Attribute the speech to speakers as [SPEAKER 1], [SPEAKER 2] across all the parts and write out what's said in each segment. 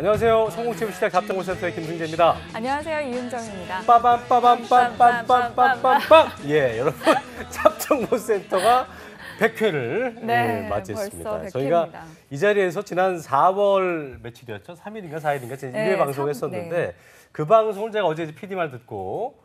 [SPEAKER 1] 안녕하세요. 성공체육 시작 잡정보센터의 김승재입니다.
[SPEAKER 2] 안녕하세요. 이윤정입니다.
[SPEAKER 1] 빠밤빠밤빰빰빰빰빰빰. 예, 여러분 잡정보센터가 100회를 맞이했습니다.
[SPEAKER 2] 벌써 100회입니다.
[SPEAKER 1] 저희가 이 자리에서 지난 4월 며칠이었죠? 3일인가 4일인가 제 1회 방송했었는데 그 방송을 제가 어제 PD 말 듣고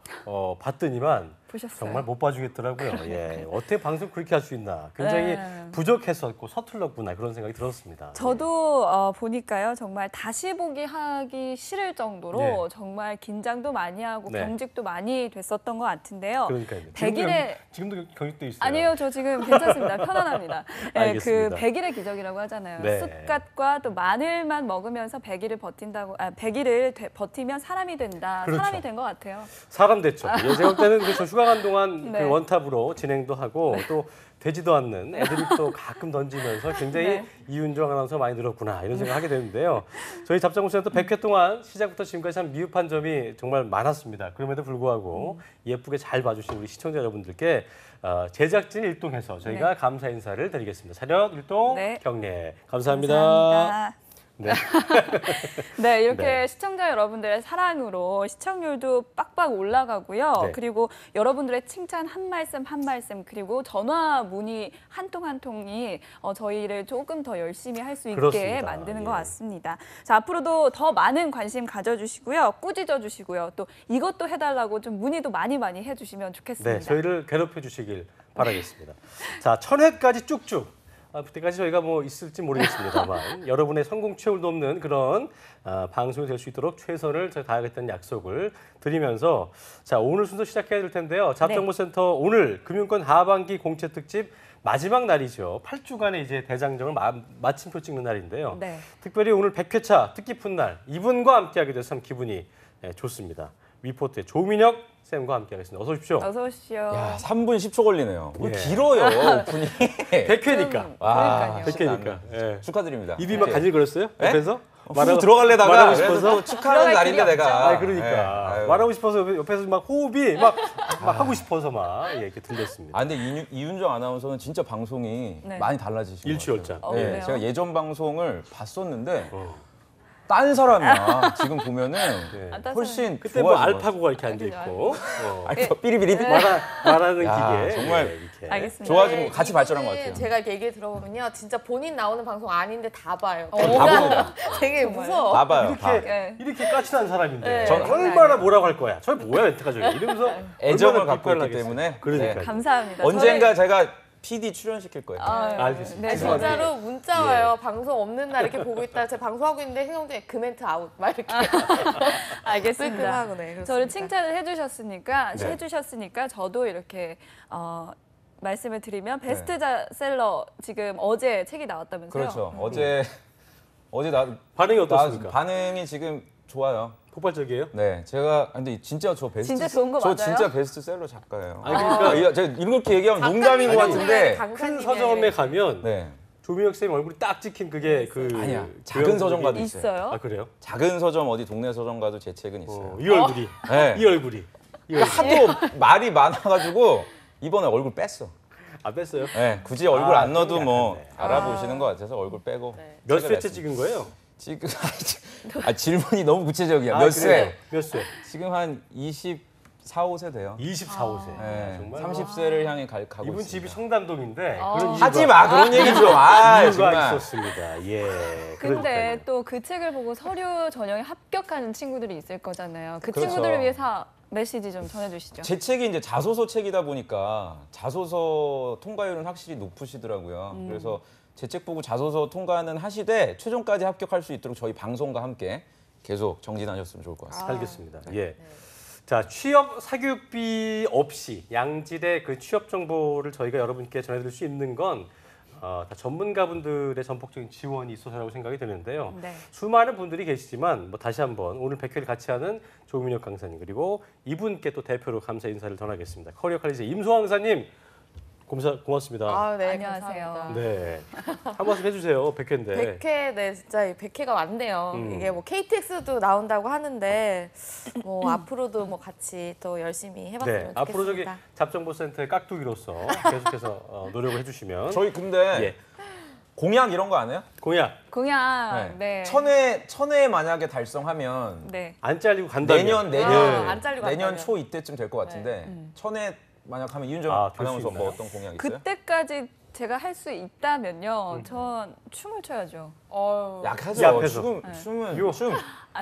[SPEAKER 1] 봤더니만
[SPEAKER 2] 보셨어요?
[SPEAKER 1] 정말 못 봐주겠더라고요. 예, 어떻게 방송 그렇게 할 수 있나. 굉장히 부족했었고 서툴렀구나 그런 생각이 들었습니다.
[SPEAKER 2] 저도 보니까요. 정말 다시 보기 하기 싫을 정도로 정말 긴장도 많이 하고 경직도 많이 됐었던 것 같은데요.
[SPEAKER 1] 그러니까요.
[SPEAKER 2] 100일에
[SPEAKER 1] 지금도 경직돼 있어요.
[SPEAKER 2] 아니요. 저 지금 괜찮습니다. 편안합니다. 네, 그
[SPEAKER 1] 알겠습니다.
[SPEAKER 2] 100일의 기적이라고 하잖아요.
[SPEAKER 1] 네.
[SPEAKER 2] 쑥갓과 또 마늘만 먹으면서 100일을 버틴다고 100일을 버티면 사람이 된다.
[SPEAKER 1] 그렇죠.
[SPEAKER 2] 사람이 된 것 같아요.
[SPEAKER 1] 사람 됐죠. 예, 제가 볼 때는 저 휴가 간 동안
[SPEAKER 2] 네.
[SPEAKER 1] 그 원탑으로 진행도 하고 또 되지도 않는 애드립도 가끔 던지면서 굉장히 이윤정 아나운서 많이 늘었구나 이런 생각하게 되는데요. 저희 잡정보센터 100회 동안 시작부터 지금까지 참 미흡한 점이 정말 많았습니다. 그럼에도 불구하고 예쁘게 잘 봐주신 우리 시청자 여러분들께 제작진 일동해서 저희가 감사 인사를 드리겠습니다. 차렷 일동 경례 감사합니다.
[SPEAKER 2] 감사합니다.
[SPEAKER 1] 네.
[SPEAKER 2] 네, 이렇게 시청자 여러분들의 사랑으로 시청률도 빡빡 올라가고요. 그리고 여러분들의 칭찬 한 말씀 한 말씀 그리고 전화 문의 한 통 한 통이 저희를 조금 더 열심히 할 수 있게
[SPEAKER 1] 그렇습니다.
[SPEAKER 2] 만드는 것 같습니다. 자, 앞으로도 더 많은 관심 가져주시고요. 꾸짖어 주시고요. 또 이것도 해달라고 좀 문의도 많이 해주시면 좋겠습니다.
[SPEAKER 1] 네, 저희를 괴롭혀 주시길 바라겠습니다. 자, 1000회까지 쭉쭉. 그때까지 저희가 뭐 있을지 모르겠습니다만 여러분의 성공 최후를 돕는 그런 방송이 될 수 있도록 최선을 다하겠다는 약속을 드리면서 자 오늘 순서 시작해야 될 텐데요. 잡정보센터 오늘 금융권 하반기 공채 특집 마지막 날이죠. 8주간의 이제 대장정을 마침표 찍는 날인데요. 특별히 오늘 100회차 뜻깊은 날 이분과 함께하게 돼서 참 기분이 좋습니다. 위포트의 조민혁 쌤과 함께하겠습니다. 어서 오십시오.
[SPEAKER 2] 어서 오십시오.
[SPEAKER 3] 야, 3분 10초 걸리네요. 뭐 길어요, 오프닝.
[SPEAKER 1] 100회니까.
[SPEAKER 2] 그러니까요.
[SPEAKER 1] 100회니까. 예.
[SPEAKER 3] 축하드립니다.
[SPEAKER 1] 입이 막 간질거렸어요? 옆에서?
[SPEAKER 3] 후 들어가려다가
[SPEAKER 1] 말하고 싶어서
[SPEAKER 3] 또 축하하는 날인데 내가.
[SPEAKER 1] 그러니까 말하고 싶어서 옆에서 막 호흡이 막 하고 싶어서 막 이렇게 들렸습니다.
[SPEAKER 3] 근데 이윤정 아나운서는 진짜 방송이 많이 달라지신 것 같아요.
[SPEAKER 1] 일취월장.
[SPEAKER 3] 네, 제가 예전 방송을 봤었는데 딴 사람이야. 지금 보면은 훨씬
[SPEAKER 1] 그때 뭐
[SPEAKER 3] 좋아진 것
[SPEAKER 1] 알파고가 이렇게 앉아 있고
[SPEAKER 3] 알파 삐리비리
[SPEAKER 1] 말하는
[SPEAKER 3] 야,
[SPEAKER 1] 기계
[SPEAKER 3] 정말
[SPEAKER 1] 이렇게.
[SPEAKER 2] 알겠습니다.
[SPEAKER 3] 좋아진 거 같이 발전한 것 같아요.
[SPEAKER 4] 제가 이렇게 얘기 들어보면요, 진짜 본인 나오는 방송 아닌데 다 봐요.
[SPEAKER 3] 다 봅니다.
[SPEAKER 4] 되게 무서워.
[SPEAKER 3] 다 봐요. 다.
[SPEAKER 1] 이렇게 까칠한 사람인데
[SPEAKER 3] 전
[SPEAKER 1] 얼마나 뭐라고 할 거야. 저 뭐야 렌트가 저게 이러면서
[SPEAKER 3] 애정을
[SPEAKER 1] 얼마나
[SPEAKER 3] 갖고 있기
[SPEAKER 1] 비판을
[SPEAKER 3] 때문에
[SPEAKER 1] 그러니까
[SPEAKER 2] 감사합니다.
[SPEAKER 3] 언젠가 제가 PD 출연시킬 거예요.
[SPEAKER 1] 알겠습니다.
[SPEAKER 2] 네,
[SPEAKER 4] 진짜로 문자 와요. 방송 없는 날 이렇게 보고 있다가 제가 방송하고 있는데 행동 중에 그 멘트 아웃 막 이렇게.
[SPEAKER 2] 알겠습니다.
[SPEAKER 4] 깔끔하고 네,
[SPEAKER 2] 저를
[SPEAKER 4] 그렇습니다.
[SPEAKER 2] 칭찬을 해주셨으니까 저도 이렇게 말씀을 드리면 베스트셀러 지금 어제 책이 나왔다면서요?
[SPEAKER 3] 그렇죠. 어제
[SPEAKER 1] 반응이 어떻습니까?
[SPEAKER 3] 반응이 지금 좋아요.
[SPEAKER 1] 폭발적이에요?
[SPEAKER 3] 네, 제가 근데 진짜 저 베스트
[SPEAKER 2] 진짜 좋은 거
[SPEAKER 3] 저
[SPEAKER 2] 맞아요?
[SPEAKER 3] 진짜 베스트셀러 작가예요.
[SPEAKER 1] 그러니까
[SPEAKER 3] 제가 이렇게 얘기하면 농담인 것 같은데
[SPEAKER 1] 큰 서점에 가면
[SPEAKER 3] 네.
[SPEAKER 1] 조민혁 쌤 얼굴이 딱 찍힌 그게
[SPEAKER 3] 아니야. 작은 서점가도 있어요.
[SPEAKER 2] 있어요?
[SPEAKER 1] 아 그래요?
[SPEAKER 3] 작은 서점 어디 동네 서점 가도 제 책은 있어요.
[SPEAKER 1] 이 얼굴이
[SPEAKER 3] 네.
[SPEAKER 1] 이 얼굴이
[SPEAKER 3] 하도 말이 많아가지고 이번에 얼굴 뺐어.
[SPEAKER 1] 아 뺐어요?
[SPEAKER 3] 네, 굳이 얼굴 안 넣어도
[SPEAKER 1] 그건
[SPEAKER 3] 뭐
[SPEAKER 1] 약한데.
[SPEAKER 3] 알아보시는 것 같아서 얼굴 빼고.
[SPEAKER 1] 몇
[SPEAKER 3] 책을
[SPEAKER 1] 회째
[SPEAKER 3] 냈습니다.
[SPEAKER 1] 찍은 거예요?
[SPEAKER 3] 지금 질문이 너무 구체적이야. 몇 세?
[SPEAKER 1] 그래요? 몇 세?
[SPEAKER 3] 지금 한 24, 5세 돼요.
[SPEAKER 1] 24, 5세.
[SPEAKER 3] 네,
[SPEAKER 1] 정말
[SPEAKER 3] 30세를 향해 가고
[SPEAKER 1] 이분
[SPEAKER 3] 있습니다.
[SPEAKER 1] 집이 청담동인데 그런
[SPEAKER 3] 하지 마 그런 얘기 좀.
[SPEAKER 1] 이유가
[SPEAKER 3] 정말.
[SPEAKER 1] 있었습니다. 예.
[SPEAKER 2] 근데
[SPEAKER 1] 그러니까요.
[SPEAKER 2] 또 그 책을 보고 서류 전형에 합격하는 친구들이 있을 거잖아요. 그
[SPEAKER 3] 그렇죠.
[SPEAKER 2] 친구들을 위해서 메시지 좀 전해주시죠.
[SPEAKER 3] 제 책이 이제 자소서 책이다 보니까 자소서 통과율은 확실히 높으시더라고요. 그래서 제 책 보고 자소서 통과는 하시되 최종까지 합격할 수 있도록 저희 방송과 함께 계속 정진하셨으면 좋을 것 같습니다.
[SPEAKER 1] 알겠습니다. 예. 자, 취업 사교육비 없이 양질의 그 취업 정보를 저희가 여러분께 전해드릴 수 있는 건 다 전문가분들의 전폭적인 지원이 있어서라고 생각이 드는데요. 수많은 분들이 계시지만 뭐 다시 한번 오늘 100회를 같이 하는 조민혁 강사님 그리고 이분께 또 대표로 감사 인사를 전하겠습니다. 커리어 칼리지 임소환 강사님 고맙습니다.
[SPEAKER 4] 아, 네,
[SPEAKER 2] 안녕하세요.
[SPEAKER 4] 감사합니다.
[SPEAKER 1] 네. 한 말씀 해주세요. 100회인데.
[SPEAKER 4] 100회, 네, 진짜 100회가 왔네요. 이게 뭐 KTX도 나온다고 하는데 뭐 앞으로도 뭐 같이 또 열심히 해봤으면 좋겠습니다.
[SPEAKER 1] 앞으로 저기 잡정보센터의 깍두기로서 계속해서 노력을 해주시면
[SPEAKER 3] 저희 근데
[SPEAKER 1] 예.
[SPEAKER 3] 공약 이런 거 안 해요?
[SPEAKER 1] 공약
[SPEAKER 2] 공약. 네.
[SPEAKER 3] 천회 만약에 달성하면
[SPEAKER 2] 네.
[SPEAKER 1] 안 잘리고 간다면
[SPEAKER 4] 안 잘리고
[SPEAKER 3] 내년
[SPEAKER 4] 간다면.
[SPEAKER 3] 초 이때쯤 될 것 같은데 천회 만약 하면 이윤정
[SPEAKER 1] 될수
[SPEAKER 3] 아나운서 뭐
[SPEAKER 1] 있나요?
[SPEAKER 3] 어떤 공약 있어요?
[SPEAKER 2] 그때까지 제가 할 수 있다면요. 전 춤을 춰야죠.
[SPEAKER 1] 이
[SPEAKER 3] 약하죠.
[SPEAKER 1] 앞에서.
[SPEAKER 3] 춤은
[SPEAKER 1] 요-
[SPEAKER 3] 춤.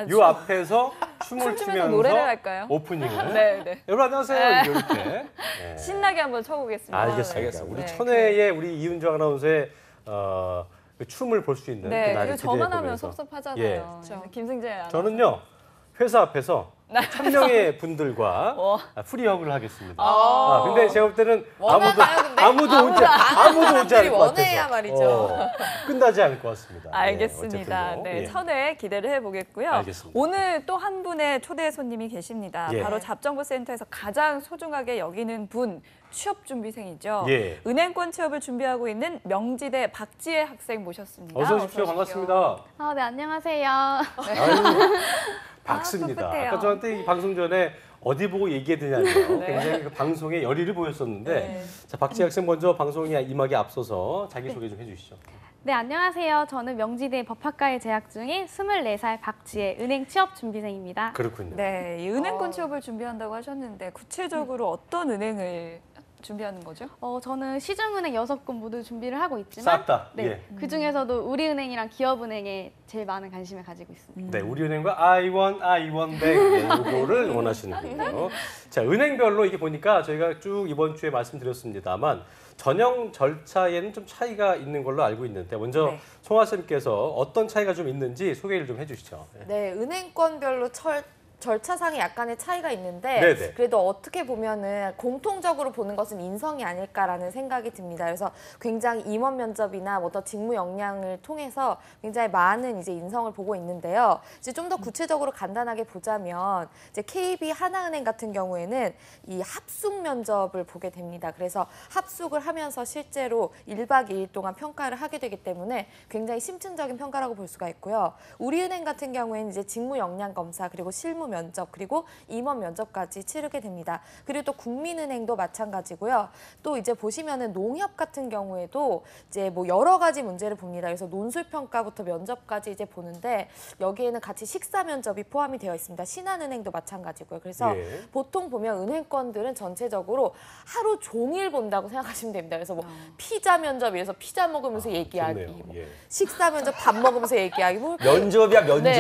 [SPEAKER 1] 요 앞에서 춤을
[SPEAKER 2] 춤추면서
[SPEAKER 1] 추면서
[SPEAKER 2] 노래를 할까요?
[SPEAKER 1] 오프닝을.
[SPEAKER 2] 네, 네.
[SPEAKER 1] 여러분 안녕하세요. 이렇게. 네.
[SPEAKER 2] 신나게 한번 쳐보겠습니다.
[SPEAKER 1] 알겠습니다.
[SPEAKER 3] 알겠습니다.
[SPEAKER 1] 우리
[SPEAKER 2] 네,
[SPEAKER 1] 천혜의 우리 이윤정 아나운서의 그 춤을 볼 수 있는
[SPEAKER 2] 네,
[SPEAKER 1] 그 날을
[SPEAKER 2] 그리고 저만 하면
[SPEAKER 1] 기대해보면서.
[SPEAKER 2] 섭섭하잖아요.
[SPEAKER 1] 예.
[SPEAKER 2] 그래서 김승재 아나운서.
[SPEAKER 1] 저는요 회사 앞에서 1000명의 분들과
[SPEAKER 2] 어.
[SPEAKER 1] 프리허그를 하겠습니다.
[SPEAKER 2] 아.
[SPEAKER 1] 근데 제가 볼 때는
[SPEAKER 4] 원하나요, 근데?
[SPEAKER 1] 아무도 오지 않을
[SPEAKER 4] 사람들이
[SPEAKER 1] 것 같아서
[SPEAKER 4] 원해야 말이죠.
[SPEAKER 1] 끝나지 않을 것 같습니다.
[SPEAKER 2] 알겠습니다.
[SPEAKER 1] 어쨌든 뭐,
[SPEAKER 2] 네,
[SPEAKER 1] 예.
[SPEAKER 2] 천회 기대를 해보겠고요.
[SPEAKER 1] 알겠습니다.
[SPEAKER 2] 오늘 또 한 분의 초대 손님이 계십니다.
[SPEAKER 1] 예.
[SPEAKER 2] 바로 잡정보센터에서 가장 소중하게 여기는 분, 취업준비생이죠.
[SPEAKER 1] 예.
[SPEAKER 2] 은행권 취업을 준비하고 있는 명지대 박지혜 학생 모셨습니다.
[SPEAKER 1] 어서 오십시오. 반갑습니다.
[SPEAKER 5] 네, 안녕하세요.
[SPEAKER 1] 아유, 박스입니다.
[SPEAKER 2] 풋풋해요.
[SPEAKER 1] 아까 저한테 이 방송 전에 어디 보고 얘기해드냐며
[SPEAKER 2] 네.
[SPEAKER 1] 굉장히 그 방송에 열의를 보였었는데
[SPEAKER 2] 네.
[SPEAKER 1] 자, 박지혜 학생 먼저 방송에 임하기 앞서서 자기소개 좀 해주시죠.
[SPEAKER 5] 네, 안녕하세요. 저는 명지대 법학과에 재학 중인 24살 박지혜 은행 취업 준비생입니다.
[SPEAKER 1] 그렇군요.
[SPEAKER 2] 네, 이 은행권 취업을 준비한다고 하셨는데 구체적으로 어떤 은행을 준비하는 거죠?
[SPEAKER 5] 저는 시중은행 6곳 모두 준비를 하고 있지만
[SPEAKER 1] 싹 다.
[SPEAKER 5] 네,
[SPEAKER 1] 예.
[SPEAKER 5] 그중에서도 우리은행이랑 기업은행에 제일 많은 관심을 가지고 있습니다.
[SPEAKER 1] 네, 우리은행과 I want bank 요거를 원하시는군요. 자, 은행별로 이게 보니까 저희가 쭉 이번 주에 말씀드렸습니다만 전형 절차에는 좀 차이가 있는 걸로 알고 있는데 먼저
[SPEAKER 4] 네.
[SPEAKER 1] 송하 쌤께서 어떤 차이가 좀 있는지 소개를 좀 해주시죠. 네.
[SPEAKER 4] 네, 은행권별로 절차상에 약간의 차이가 있는데
[SPEAKER 1] 네네.
[SPEAKER 4] 그래도 어떻게 보면은 공통적으로 보는 것은 인성이 아닐까라는 생각이 듭니다. 그래서 굉장히 임원 면접이나 어떤 직무 역량을 통해서 굉장히 많은 이제 인성을 보고 있는데요. 이제 좀 더 구체적으로 간단하게 보자면 이제 KB 하나은행 같은 경우에는 이 합숙 면접을 보게 됩니다. 그래서 합숙을 하면서 실제로 1박 2일 동안 평가를 하게 되기 때문에 굉장히 심층적인 평가라고 볼 수가 있고요. 우리은행 같은 경우에는 이제 직무 역량 검사 그리고 실무 면접 그리고 임원 면접까지 치르게 됩니다. 그리고 또 국민은행도 마찬가지고요. 또 이제 보시면은 농협 같은 경우에도 이제 뭐 여러 가지 문제를 봅니다. 그래서 논술 평가부터 면접까지 이제 보는데 여기에는 같이 식사 면접이 포함이 되어 있습니다. 신한은행도 마찬가지고요. 그래서
[SPEAKER 1] 예.
[SPEAKER 4] 보통 보면 은행권들은 전체적으로 하루 종일 본다고 생각하시면 됩니다. 그래서 뭐 피자 면접 이래서 피자 먹으면서 얘기하기,
[SPEAKER 1] 좋네요.
[SPEAKER 4] 뭐
[SPEAKER 1] 예.
[SPEAKER 4] 식사 면접 밥 먹으면서 얘기하기, 뭐
[SPEAKER 3] 면접이야 면접.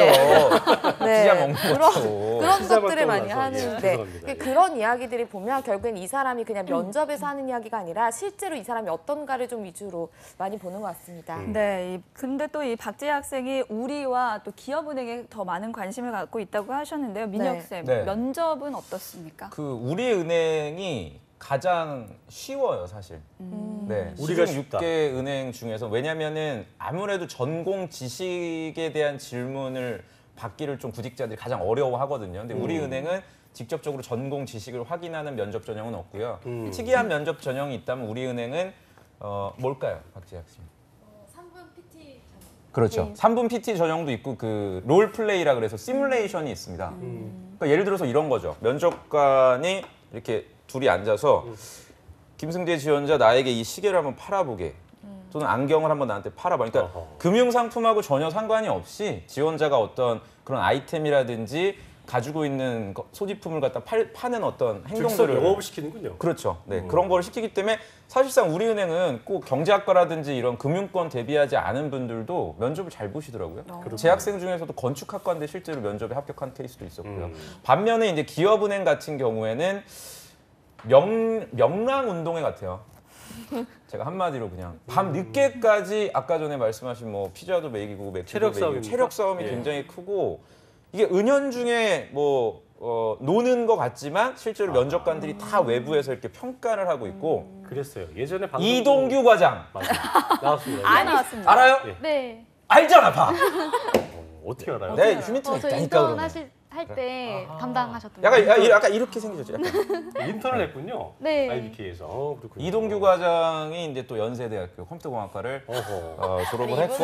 [SPEAKER 4] 네.
[SPEAKER 3] 피자 먹는 것도.
[SPEAKER 4] 그런
[SPEAKER 1] 피자
[SPEAKER 4] 것들을 많이
[SPEAKER 1] 먹고 나서, 예,
[SPEAKER 4] 하는데
[SPEAKER 1] 죄송합니다. 예.
[SPEAKER 4] 그런 이야기들이 보면 결국엔 이 사람이 그냥 면접에서 하는 이야기가 아니라 실제로 이 사람이 어떤가를 좀 위주로 많이 보는 것 같습니다.
[SPEAKER 2] 네, 근데 또 이 박지혜 학생이 우리와 또 기업은행에 더 많은 관심을 갖고 있다고 하셨는데요. 민혁 쌤,
[SPEAKER 3] 네.
[SPEAKER 2] 면접은 어떻습니까?
[SPEAKER 3] 그 우리은행이 가장 쉬워요, 사실. 네,
[SPEAKER 1] 우리가
[SPEAKER 3] 시중
[SPEAKER 1] 쉽다.
[SPEAKER 3] 6개 은행 중에서 왜냐면은 아무래도 전공 지식에 대한 질문을 받기를 좀 구직자들이 가장 어려워하거든요. 근데 우리은행은 직접적으로 전공 지식을 확인하는 면접 전형은 없고요. 특이한 면접 전형이 있다면 우리은행은 뭘까요, 박지혜 학생?
[SPEAKER 5] 3분 PT
[SPEAKER 3] 그렇죠. 3분 PT 전형도 있고 그 롤 플레이라 그래서 시뮬레이션이 있습니다. 그러니까 예를 들어서 이런 거죠. 면접관이 이렇게 둘이 앉아서 김승재 지원자 나에게 이 시계를 한번 팔아보게. 또는 안경을 한번 나한테 팔아봐. 그러니까
[SPEAKER 1] 어허.
[SPEAKER 3] 금융상품하고 전혀 상관이 없이 지원자가 어떤 그런 아이템이라든지 가지고 있는 소지품을 갖다 파는 어떤
[SPEAKER 1] 즉석
[SPEAKER 3] 행동들을
[SPEAKER 1] 영업을 시키는군요.
[SPEAKER 3] 그렇죠. 네, 그런 걸 시키기 때문에 사실상 우리은행은 꼭 경제학과라든지 이런 금융권 대비하지 않은 분들도 면접을 잘 보시더라고요. 제 학생 중에서도 건축학과인데 실제로 면접에 합격한 케이스도 있었고요. 반면에 이제 기업은행 같은 경우에는 명랑운동회 같아요. 제가 한마디로 그냥 밤 늦게까지 아까 전에 말씀하신 뭐 피자도 먹이고 맥주도
[SPEAKER 1] 체력
[SPEAKER 3] 먹이고
[SPEAKER 1] 싸움입니까?
[SPEAKER 3] 체력 싸움이
[SPEAKER 1] 예.
[SPEAKER 3] 굉장히 크고 이게 은연중에 뭐 노는 것 같지만 실제로 면접관들이 다 외부에서 이렇게 평가를 하고 있고
[SPEAKER 1] 그랬어요. 예전에 방송
[SPEAKER 3] 이동규 과장
[SPEAKER 1] 맞아요. 나왔습니다.
[SPEAKER 2] 안 나왔습니다.
[SPEAKER 3] 알아요?
[SPEAKER 1] 예.
[SPEAKER 5] 네.
[SPEAKER 3] 알잖아 봐.
[SPEAKER 1] 어떻게 알아요?
[SPEAKER 3] 네, 휴민트가
[SPEAKER 5] 저
[SPEAKER 3] 있다니까
[SPEAKER 5] 인턴
[SPEAKER 3] 그러면.
[SPEAKER 5] 할 때 담당하셨던
[SPEAKER 3] 약간 이렇게 생기셨죠. 약간.
[SPEAKER 1] 인턴을 했군요.
[SPEAKER 5] 네.
[SPEAKER 1] IBK에서. 그렇군요.
[SPEAKER 3] 이동규 과장이 이제 또 연세대학교 컴퓨터공학과를
[SPEAKER 1] 어허.
[SPEAKER 3] 졸업을
[SPEAKER 4] 아니,
[SPEAKER 3] 했고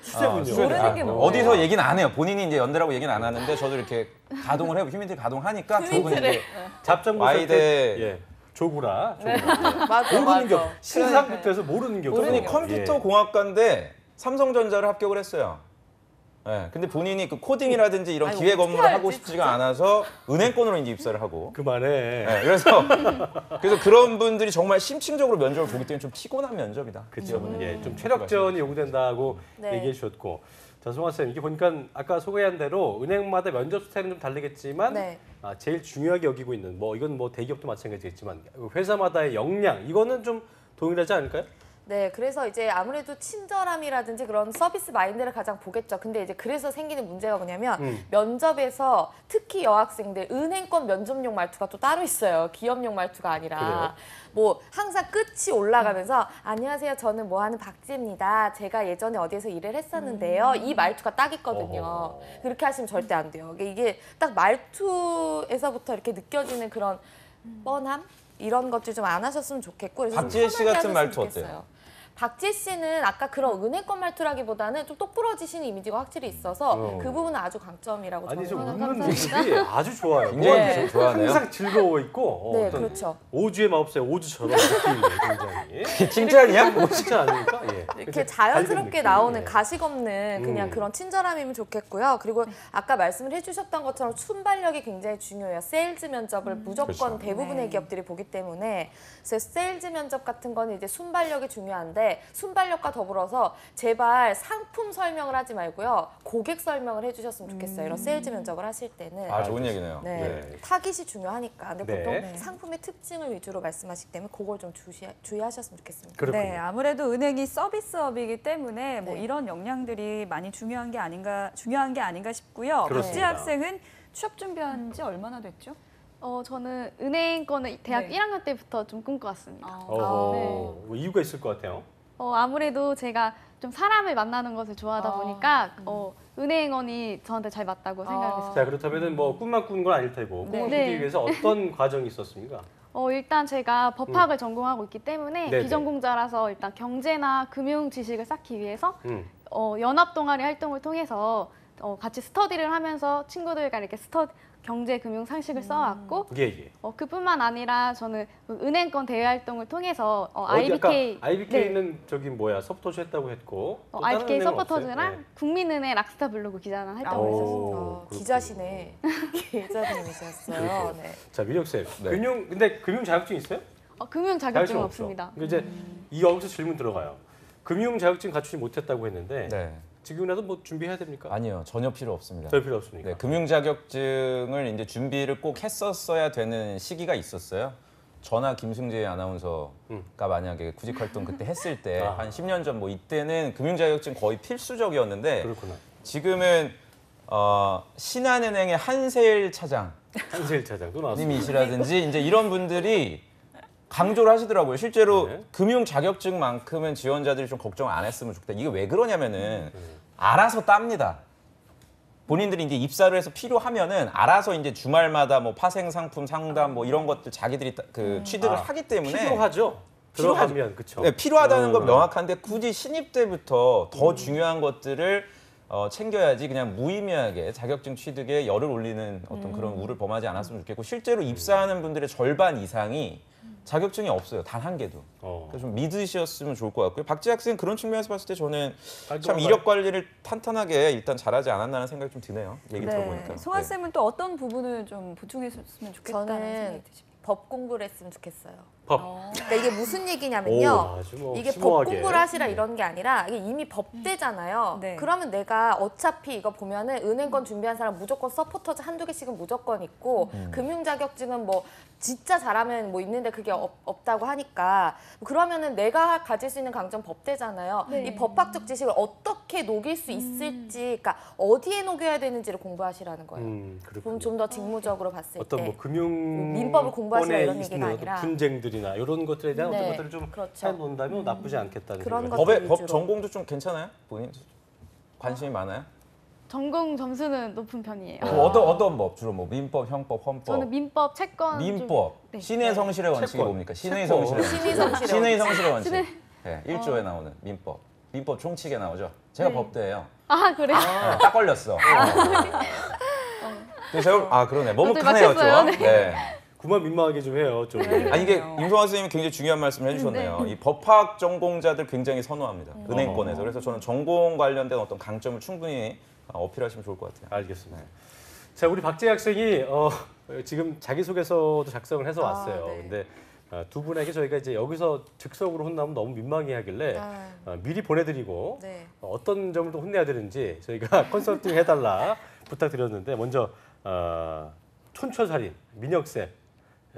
[SPEAKER 1] 수제군요.
[SPEAKER 2] 모르는 게 뭐예요?
[SPEAKER 3] 어디서 얘기는 안 해요. 본인이 이제 연대라고 얘기는 안 하는데 저도 이렇게 가동을 해보 휴민트 가동하니까 저분 이제
[SPEAKER 1] 잡정보센터
[SPEAKER 3] 와이대-
[SPEAKER 1] 예. 조구라.
[SPEAKER 4] 맞아,
[SPEAKER 1] 모르는 게
[SPEAKER 4] 맞아.
[SPEAKER 1] 신상부터 해서 모르는 게 없어요.
[SPEAKER 3] 그분이 컴퓨터 공학과인데 삼성전자를 합격을 했어요. 네, 근데 본인이 그 코딩이라든지 이런
[SPEAKER 4] 아니,
[SPEAKER 3] 기획
[SPEAKER 4] 어떻게
[SPEAKER 3] 업무를 하고
[SPEAKER 4] 알지,
[SPEAKER 3] 싶지가 않아서 은행권으로 이제 입사를 하고.
[SPEAKER 1] 그만해.
[SPEAKER 3] 네, 그래서 그런 분들이 정말 심층적으로 면접을 보기 때문에 좀 피곤한 면접이다.
[SPEAKER 1] 그렇죠. 예, 좀 체력전이 요구된다고
[SPEAKER 4] 네.
[SPEAKER 1] 얘기해 주셨고, 자 송아 쌤, 이게 보니까 아까 소개한 대로 은행마다 면접 스타일은 좀 다르겠지만,
[SPEAKER 4] 네.
[SPEAKER 1] 제일 중요하게 여기고 있는 뭐 이건 뭐 대기업도 마찬가지겠지만 회사마다의 역량 이거는 좀 동일하지 않을까요?
[SPEAKER 4] 네, 그래서 이제 아무래도 친절함이라든지 그런 서비스 마인드를 가장 보겠죠. 근데 이제 그래서 생기는 문제가 뭐냐면 면접에서 특히 여학생들 은행권 면접용 말투가 또 따로 있어요. 기업용 말투가 아니라.
[SPEAKER 1] 그래요?
[SPEAKER 4] 뭐 항상 끝이 올라가면서 안녕하세요, 저는 뭐 하는 박지입니다. 제가 예전에 어디에서 일을 했었는데요. 이 말투가 딱 있거든요.
[SPEAKER 1] 어허.
[SPEAKER 4] 그렇게 하시면 절대 안 돼요. 이게 딱 말투에서부터 이렇게 느껴지는 그런 뻔함? 이런 것들 좀 안 하셨으면 좋겠고. 그래서 좀
[SPEAKER 3] 박지혜 씨
[SPEAKER 4] 편하게
[SPEAKER 3] 같은
[SPEAKER 4] 하셨으면
[SPEAKER 3] 말투
[SPEAKER 4] 좋겠어요.
[SPEAKER 3] 어때요?
[SPEAKER 4] 박지혜 씨는 아까 그런 은행권 말투라기보다는 좀 똑부러지시는 이미지가 확실히 있어서 그 부분은 아주 강점이라고
[SPEAKER 1] 아니 저
[SPEAKER 4] 저는
[SPEAKER 1] 웃는
[SPEAKER 4] 생각합니다.
[SPEAKER 1] 모습이 아주 좋아요.
[SPEAKER 3] 굉장히
[SPEAKER 4] 네.
[SPEAKER 3] 좀 좋아하네요.
[SPEAKER 1] 항상 즐거워 있고
[SPEAKER 4] 네,
[SPEAKER 1] 어떤
[SPEAKER 4] 그렇죠.
[SPEAKER 1] 오주의 마법사의 오주처럼 느낌이 굉장히
[SPEAKER 3] 칭찬이야?
[SPEAKER 1] 뭐 진짜 아닙니까? 예.
[SPEAKER 4] 이렇게 자연스럽게
[SPEAKER 1] 느낌.
[SPEAKER 4] 나오는
[SPEAKER 1] 예.
[SPEAKER 4] 가식 없는 그냥 그런 친절함이면 좋겠고요. 그리고 아까 말씀을 해주셨던 것처럼 순발력이 굉장히 중요해요. 세일즈 면접을 무조건
[SPEAKER 3] 그렇죠.
[SPEAKER 4] 대부분의
[SPEAKER 2] 네.
[SPEAKER 4] 기업들이 보기 때문에 그래서 세일즈 면접 같은 거는 이제 순발력이 중요한데 순발력과 더불어서 제발 상품 설명을 하지 말고요. 고객 설명을 해주셨으면 좋겠어요. 이런 세일즈 면접을 하실 때는.
[SPEAKER 3] 아, 좋은 얘기네요.
[SPEAKER 4] 네.
[SPEAKER 1] 네.
[SPEAKER 4] 타깃이 중요하니까. 근데
[SPEAKER 1] 네.
[SPEAKER 4] 보통
[SPEAKER 1] 네.
[SPEAKER 4] 상품의 특징을 위주로 말씀하시기 때문에 그걸 좀 주의하셨으면 좋겠습니다.
[SPEAKER 1] 그렇군요.
[SPEAKER 2] 네, 아무래도 은행이 서비스업이기 때문에 뭐
[SPEAKER 4] 네.
[SPEAKER 2] 이런 역량들이 많이 중요한 게 아닌가 싶고요. 박지
[SPEAKER 1] 그렇습니다.
[SPEAKER 2] 학생은 취업 준비한 지 얼마나 됐죠?
[SPEAKER 5] 저는 은행권을 대학
[SPEAKER 2] 네.
[SPEAKER 5] 1학년 때부터 좀 꿈꿔왔습니다.
[SPEAKER 1] 어허,
[SPEAKER 5] 네.
[SPEAKER 1] 뭐 이유가 있을 것 같아요.
[SPEAKER 5] 아무래도 제가 좀 사람을 만나는 것을 좋아하다 보니까 은행원이 저한테 잘 맞다고 생각했어요.
[SPEAKER 1] 자 그렇다면은 뭐 꿈만 꾸는 건 아닐 테고 꿈을
[SPEAKER 2] 네.
[SPEAKER 1] 꾸기 위해서 어떤 과정이 있었습니까?
[SPEAKER 5] 일단 제가 법학을 전공하고 있기 때문에
[SPEAKER 1] 네네.
[SPEAKER 5] 비전공자라서 일단 경제나 금융 지식을 쌓기 위해서
[SPEAKER 1] 음.
[SPEAKER 5] 연합 동아리 활동을 통해서 같이 스터디를 하면서 친구들과 이렇게 경제, 금융 상식을 써왔고
[SPEAKER 1] 예.
[SPEAKER 5] 그뿐만 아니라 저는 은행권 대외 활동을 통해서
[SPEAKER 1] 어디 아까
[SPEAKER 5] IBK
[SPEAKER 1] IBK는 저기 뭐야 서포터즈 했다고 했고 또 다른
[SPEAKER 5] IBK
[SPEAKER 1] 은행은
[SPEAKER 5] 서포터즈랑
[SPEAKER 1] 없어요? 네.
[SPEAKER 5] 국민은행 락스타 블로그 기자단 활동을
[SPEAKER 1] 오.
[SPEAKER 5] 했었습니다.
[SPEAKER 1] 그렇군요.
[SPEAKER 4] 기자시네. 기자님이셨어요. 네.
[SPEAKER 1] 자 민혁 쌤,
[SPEAKER 3] 네.
[SPEAKER 1] 근데 금융 자격증 있어요?
[SPEAKER 5] 금융
[SPEAKER 1] 자격증
[SPEAKER 5] 자격증은
[SPEAKER 1] 없어.
[SPEAKER 5] 없습니다.
[SPEAKER 1] 그러니까 이제 여기서 질문 들어가요. 금융 자격증 갖추지 못했다고 했는데
[SPEAKER 3] 네.
[SPEAKER 1] 지금이라도 뭐 준비해야 됩니까?
[SPEAKER 3] 아니요, 전혀 필요 없습니다.
[SPEAKER 1] 별 필요 없습니까?
[SPEAKER 3] 네, 금융 자격증을 이제 준비를 꼭 했었어야 되는 시기가 있었어요. 저나 김승재 아나운서가 만약에 구직 활동 그때 했을 때 한 10년 전 뭐 이때는 금융 자격증 거의 필수적이었는데
[SPEAKER 1] 그렇구나.
[SPEAKER 3] 지금은 신한은행의 한세일 차장
[SPEAKER 1] 한세일 차장도 나왔습니다.
[SPEAKER 3] 님이시라든지 이제 이런 분들이 강조를 하시더라고요. 실제로
[SPEAKER 1] 네.
[SPEAKER 3] 금융 자격증만큼은 지원자들이 좀 걱정 안 했으면 좋겠다. 이게 왜 그러냐면은 알아서 땁니다. 본인들이 이제 입사를 해서 필요하면은 알아서 이제 주말마다 뭐 파생 상품 상담 뭐 이런 것들 자기들이 그 취득을 하기 때문에
[SPEAKER 1] 필요하죠. 들어가면 그렇죠.
[SPEAKER 3] 네, 필요하다는 건 명확한데 굳이 신입 때부터 더 중요한 것들을 챙겨야지 그냥 무의미하게 자격증 취득에 열을 올리는 어떤 그런 우를 범하지 않았으면 좋겠고 실제로 입사하는 분들의 절반 이상이 자격증이 없어요. 단 한 개도. 그래서 좀 믿으셨으면 좋을 것 같고요. 박지 학생 그런 측면에서 봤을 때 저는 참 이력 관리를 탄탄하게 일단 잘하지 않았나는 생각이 좀 드네요. 얘기 들어보니까.
[SPEAKER 2] 송아 쌤은 또 어떤 부분을 좀 보충했으면 좋겠다는
[SPEAKER 4] 저는
[SPEAKER 2] 생각이 드십니까?
[SPEAKER 4] 법 공부를 했으면 좋겠어요.
[SPEAKER 1] 법.
[SPEAKER 4] 그러니까 이게 무슨
[SPEAKER 1] 오,
[SPEAKER 4] 얘기냐면요.
[SPEAKER 1] 아주 뭐
[SPEAKER 4] 이게 법
[SPEAKER 1] 심오하게.
[SPEAKER 4] 공부를 하시라 이런 게 아니라 이게 이미 법대잖아요.
[SPEAKER 2] 네.
[SPEAKER 4] 그러면 내가 어차피 이거 보면은 은행권 준비한 사람 무조건 서포터즈 한두 개씩은 무조건 있고 금융 자격증은 뭐 진짜 잘하면 뭐 있는데 그게 없다고 하니까 그러면은 내가 가질 수 있는 강점 법대잖아요.
[SPEAKER 5] 네.
[SPEAKER 4] 이 법학적 지식을 어떻게 녹일 수 있을지, 그러니까 어디에 녹여야 되는지를 공부하시라는 거예요.
[SPEAKER 1] 그렇군요.
[SPEAKER 4] 좀 더 직무적으로 봤을
[SPEAKER 1] 어떤
[SPEAKER 4] 때.
[SPEAKER 1] 뭐 금융
[SPEAKER 4] 민법을 공부하시라 이런 얘기가
[SPEAKER 1] 있는
[SPEAKER 4] 아니라.
[SPEAKER 1] 어떤 분쟁들이나 이런 것들에 대한
[SPEAKER 4] 네,
[SPEAKER 1] 어떤 것들을 좀
[SPEAKER 4] 그렇죠.
[SPEAKER 1] 해놓는다면 나쁘지 않겠다는
[SPEAKER 4] 그런
[SPEAKER 1] 생각이
[SPEAKER 4] 것들
[SPEAKER 3] 법
[SPEAKER 4] 위주로.
[SPEAKER 3] 전공도 좀 괜찮아요? 본인 관심이 많아요?
[SPEAKER 5] 전공 점수는 높은 편이에요.
[SPEAKER 3] 어떤 법 주로 뭐 민법, 형법, 헌법.
[SPEAKER 5] 저는 민법, 채권
[SPEAKER 3] 민법.
[SPEAKER 5] 네.
[SPEAKER 3] 신의 성실의 원칙이
[SPEAKER 1] 채권.
[SPEAKER 3] 뭡니까? 신의
[SPEAKER 1] 채권.
[SPEAKER 3] 성실의 원칙.
[SPEAKER 4] 신의 성실의
[SPEAKER 3] 신의
[SPEAKER 4] 원칙.
[SPEAKER 3] 성실의 원칙. 네, 1조에 나오는 민법. 민법 총칙에 나오죠. 제가
[SPEAKER 5] 네.
[SPEAKER 3] 법대예요.
[SPEAKER 5] 그래요?
[SPEAKER 3] 네, 딱 걸렸어. 그래서 그러네. 머뭇하네요,
[SPEAKER 5] 저도
[SPEAKER 3] 좀.
[SPEAKER 5] 맞췄어요.
[SPEAKER 3] 네.
[SPEAKER 1] 그만 민망하게 좀 해요. 좀.
[SPEAKER 3] 아니 이게 임성환 선생님이 굉장히 중요한 말씀을 해주셨네요. 이 법학 전공자들 굉장히 선호합니다. 은행권에서. 그래서 저는 전공 관련된 어떤 강점을 충분히 어필하시면 좋을 것 같아요.
[SPEAKER 1] 알겠습니다. 자, 우리 박재 학생이 지금 자기소개서도 작성을 해서 왔어요.
[SPEAKER 4] 네.
[SPEAKER 1] 근데 두 분에게 저희가 이제 여기서 즉석으로 혼나면 너무 민망해하길래 미리 보내드리고
[SPEAKER 4] 네.
[SPEAKER 1] 어떤 점을 또 혼내야 되는지 저희가 컨설팅 해달라 부탁드렸는데 먼저 촌철살인 민혁쌤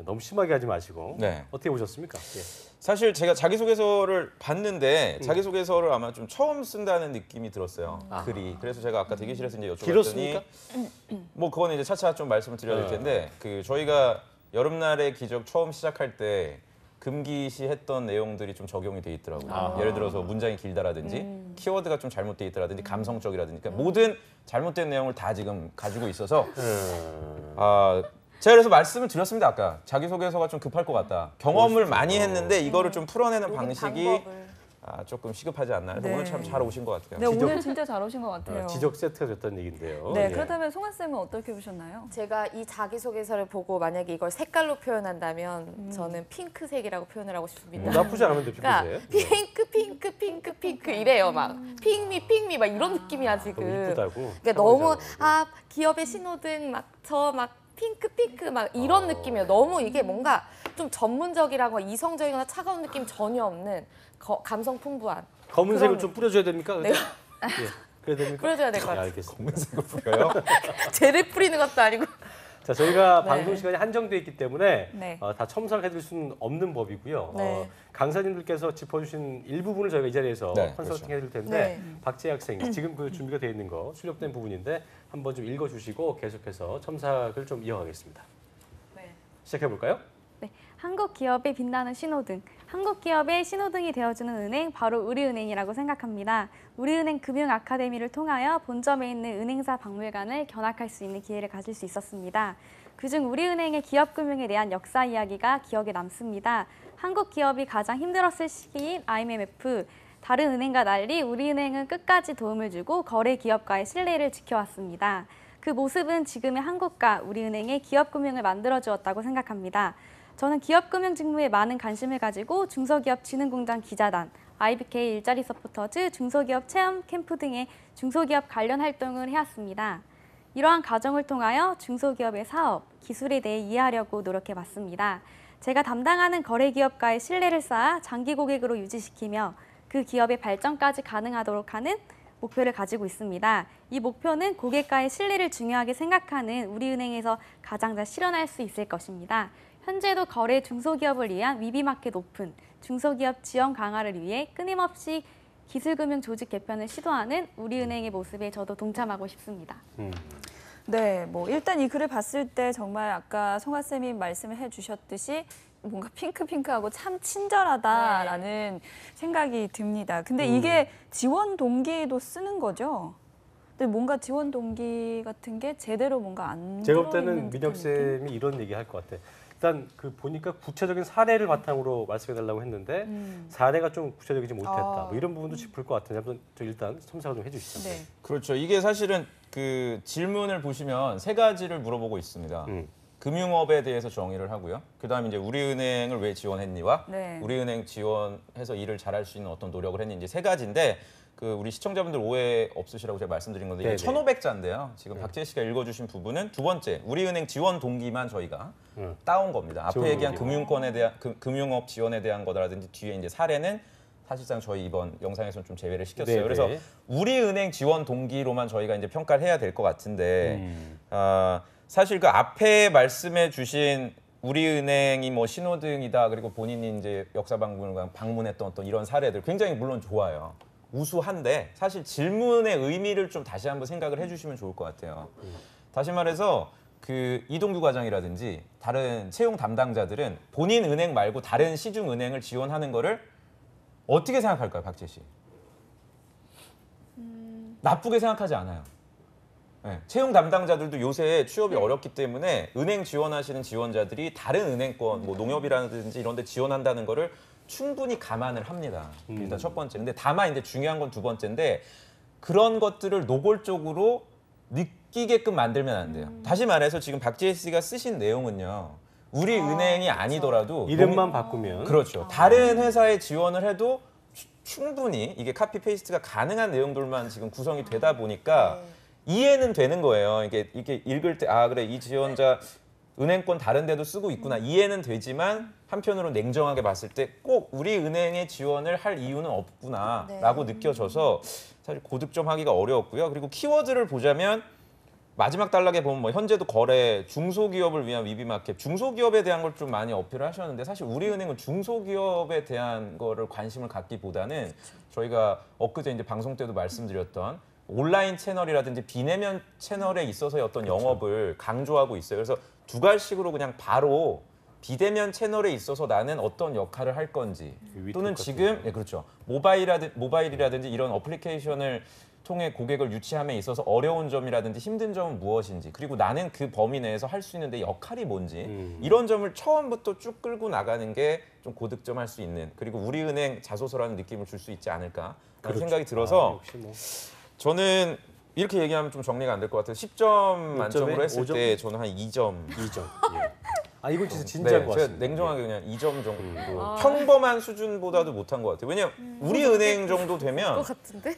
[SPEAKER 1] 너무 심하게 하지 마시고
[SPEAKER 3] 네.
[SPEAKER 1] 어떻게 보셨습니까? 예.
[SPEAKER 3] 사실 제가 자기소개서를 봤는데 자기소개서를 아마 좀 처음 쓴다는 느낌이 들었어요. 글이. 그래서 제가 아까 대기실에서 이제 여쭤봤더니
[SPEAKER 1] 길었습니까?
[SPEAKER 3] 뭐 그거는 이제 차차 좀 말씀을 드려야 될 텐데 그 저희가 여름날의 기적 처음 시작할 때 금기시 했던 내용들이 좀 적용이 돼 있더라고요. 예를 들어서 문장이 길다라든지 키워드가 좀 잘못돼 있다라든지 감성적이라든지 그러니까 모든 잘못된 내용을 다 지금 가지고 있어서 제가 그래서 말씀을 드렸습니다. 아까 자기소개서가 좀 급할 것 같다. 경험을 많이 했는데 이거를 좀 풀어내는 방식이
[SPEAKER 4] 방법을.
[SPEAKER 3] 조금 시급하지 않나. 그래서
[SPEAKER 2] 네.
[SPEAKER 3] 오늘 참 잘 오신 것 같아요.
[SPEAKER 2] 네, 오늘 진짜 잘 오신 것 같아요.
[SPEAKER 1] 지적 세트가 됐다는 얘기인데요.
[SPEAKER 2] 네,
[SPEAKER 1] 예.
[SPEAKER 2] 그렇다면 송아 쌤은 어떻게 보셨나요?
[SPEAKER 4] 제가 이 자기소개서를 보고 만약에 이걸 색깔로 표현한다면 저는 핑크색이라고 표현을 하고 싶습니다.
[SPEAKER 1] 나쁘지 않으면 돼,
[SPEAKER 4] 그러니까
[SPEAKER 1] 피부색.
[SPEAKER 4] 핑크 이래요 막 핑미 막 이런 느낌이야 지금.
[SPEAKER 1] 너무 이쁘다고.
[SPEAKER 4] 그러니까 너무 기업의 신호등 막 핑크 막 이런 느낌이에요. 너무 이게 뭔가 좀 전문적이라고 이성적이거나 차가운 느낌 전혀 없는 감성 풍부한.
[SPEAKER 1] 검은색을
[SPEAKER 4] 그런
[SPEAKER 1] 좀 뿌려줘야 됩니까?
[SPEAKER 4] 네.
[SPEAKER 1] 예. 그래야 됩니까?
[SPEAKER 4] 뿌려줘야 될 것
[SPEAKER 1] 네,
[SPEAKER 4] 같아요.
[SPEAKER 1] 알겠습니다.
[SPEAKER 3] 검은색을 뿌려요?
[SPEAKER 4] 쟤를 뿌리는 것도 아니고.
[SPEAKER 1] 자, 저희가
[SPEAKER 4] 네.
[SPEAKER 1] 방송 시간이 한정돼 있기 때문에
[SPEAKER 2] 네.
[SPEAKER 1] 다 첨삭해드릴 수는 없는 법이고요.
[SPEAKER 4] 네.
[SPEAKER 1] 강사님들께서 짚어주신 일부분을 저희가 이 자리에서
[SPEAKER 3] 네,
[SPEAKER 1] 컨설팅
[SPEAKER 3] 그렇죠.
[SPEAKER 1] 해드릴 텐데
[SPEAKER 4] 네.
[SPEAKER 1] 박재 학생 지금 그 준비가 되어 있는 거 출력된 부분인데 한번 좀 읽어주시고 계속해서 첨삭을 좀 이어가겠습니다.
[SPEAKER 2] 네.
[SPEAKER 1] 시작해 볼까요?
[SPEAKER 5] 네, 한국 기업의 빛나는 신호등. 한국 기업의 신호등이 되어주는 은행 바로 우리은행이라고 생각합니다. 우리은행 금융 아카데미를 통하여 본점에 있는 은행사 박물관을 견학할 수 있는 기회를 가질 수 있었습니다. 그중 우리은행의 기업 금융에 대한 역사 이야기가 기억에 남습니다. 한국 기업이 가장 힘들었을 시기인 IMF, 다른 은행과 달리 우리은행은 끝까지 도움을 주고 거래 기업과의 신뢰를 지켜왔습니다. 그 모습은 지금의 한국과 우리은행의 기업 금융을 만들어 주었다고 생각합니다. 저는 기업금융 직무에 많은 관심을 가지고 중소기업진흥공단 기자단, IBK 일자리 서포터즈, 중소기업 체험 캠프 등의 중소기업 관련 활동을 해왔습니다. 이러한 과정을 통하여 중소기업의 사업, 기술에 대해 이해하려고 노력해봤습니다. 제가 담당하는 거래기업과의 신뢰를 쌓아 장기 고객으로 유지시키며 그 기업의 발전까지 가능하도록 하는 목표를 가지고 있습니다. 이 목표는 고객과의 신뢰를 중요하게 생각하는 우리은행에서 가장 잘 실현할 수 있을 것입니다. 현재도 거래 중소기업을 위한 위비마켓 오픈, 중소기업 지원 강화를 위해 끊임없이 기술금융 조직 개편을 시도하는 우리은행의 모습에 저도 동참하고 싶습니다.
[SPEAKER 2] 네, 뭐 일단 이 글을 봤을 때 정말 아까 송아 쌤이 말씀을 해주셨듯이 뭔가 핑크하고 참 친절하다라는 생각이 듭니다. 근데 이게 지원 동기도 쓰는 거죠? 근데 뭔가 지원 동기 같은 게 제대로 뭔가 안
[SPEAKER 1] 제가 볼
[SPEAKER 2] 들어있는
[SPEAKER 1] 때는
[SPEAKER 2] 듯한
[SPEAKER 1] 민혁
[SPEAKER 2] 느낌?
[SPEAKER 1] 쌤이 이런 얘기 할 것 같아. 일단 그 보니까 구체적인 사례를 바탕으로 말씀해 달라고 했는데 사례가 좀 구체적이지 못했다. 뭐 이런 부분도 짚을 것 같은데 한번 일단 첨삭을 좀 해주시죠.
[SPEAKER 2] 네.
[SPEAKER 3] 그렇죠. 이게 사실은 그 질문을 보시면 세 가지를 물어보고 있습니다. 금융업에 대해서 정의를 하고요. 그다음에 이제 우리은행을 왜 지원했니와
[SPEAKER 2] 네.
[SPEAKER 3] 우리은행 지원해서 일을 잘할 수 있는 어떤 노력을 했는지 세 가지인데 그 우리 시청자분들 오해 없으시라고 제가 말씀드린 건데 이게
[SPEAKER 1] 네네.
[SPEAKER 3] 1,500자인데요. 지금 박재 씨가 읽어주신 부분은 두 번째 우리은행 지원 동기만 저희가 따온 겁니다. 앞에
[SPEAKER 1] 지원
[SPEAKER 3] 얘기한
[SPEAKER 1] 동기.
[SPEAKER 3] 금융권에 대한 금융업 지원에 대한 거라든지 뒤에 이제 사례는 사실상 저희 이번 영상에서는 좀 제외를 시켰어요.
[SPEAKER 1] 네네.
[SPEAKER 3] 그래서 우리은행 지원 동기로만 저희가 이제 평가를 해야 될 것 같은데 사실 그 앞에 말씀해 주신 우리은행이 뭐 신호등이다 그리고 본인이 이제 역사박물관 방문했던 어떤 이런 사례들 굉장히 물론 좋아요. 우수한데 사실 질문의 의미를 좀 다시 한번 생각을 해주시면 좋을 것 같아요. 다시 말해서 그 이동규 과장이라든지 다른 채용 담당자들은 본인 은행 말고 다른 시중 은행을 지원하는 거를 어떻게 생각할까요, 박재 씨? 나쁘게 생각하지 않아요. 네, 채용 담당자들도 요새 취업이 어렵기 때문에 은행 지원하시는 지원자들이 다른 은행권, 뭐 농협이라든지 이런 데 지원한다는 거를 충분히 감안을 합니다. 일단 첫 번째. 근데 다만 이제 중요한 건 두 번째인데 그런 것들을 노골적으로 느끼게끔 만들면 안 돼요. 다시 말해서 지금 박지혜 씨가 쓰신 내용은요. 우리은행이 아니더라도
[SPEAKER 1] 이름만 바꾸면
[SPEAKER 3] 그렇죠. 다른 회사에 지원을 해도 충분히 이게 카피 페이스트가 가능한 내용들만 지금 구성이 되다 보니까 이해는 되는 거예요. 이게 읽을 때 그래 이 지원자 은행권 다른 데도 쓰고 있구나 이해는 되지만 한편으로 냉정하게 봤을 때 꼭 우리 은행에 지원을 할 이유는 없구나라고 느껴져서 사실 고득점하기가 어려웠고요. 그리고 키워드를 보자면 마지막 단락에 보면 뭐 현재도 거래, 중소기업을 위한 위비마켓, 중소기업에 대한 걸 좀 많이 어필을 하셨는데 사실 우리은행은 중소기업에 대한 거를 관심을 갖기보다는 저희가 엊그제 이제 방송 때도 말씀드렸던 온라인 채널이라든지 비내면 채널에 있어서의 어떤 영업을 강조하고 있어요. 그래서 두 갈식으로 그냥 바로 비대면 채널에 있어서 나는 어떤 역할을 할 건지 또는 지금 그렇죠. 모바일이라든지 이런 어플리케이션을 통해 고객을 유치함에 있어서 어려운 점이라든지 힘든 점은 무엇인지 그리고 나는 그 범위 내에서 할 수 있는 내 역할이 뭔지 이런 점을 처음부터 쭉 끌고 나가는 게 좀 고득점할 수 있는 그리고 우리은행 자소서라는 느낌을 줄 수 있지 않을까라는 생각이 들어서
[SPEAKER 1] 역시 뭐.
[SPEAKER 3] 저는 이렇게 얘기하면 좀 정리가 안 될 것 같아요. 10점 만점으로 했을
[SPEAKER 1] 5점?
[SPEAKER 3] 때 저는 한 2점.
[SPEAKER 1] 2점. 예. 이건 진짜 진짜인 것
[SPEAKER 3] 제가
[SPEAKER 1] 같습니다.
[SPEAKER 3] 냉정하게 그냥 2점 정도. 평범한 수준보다도 못한 것 같아요. 왜냐면 우리은행 정도 되면
[SPEAKER 4] 것 같은데?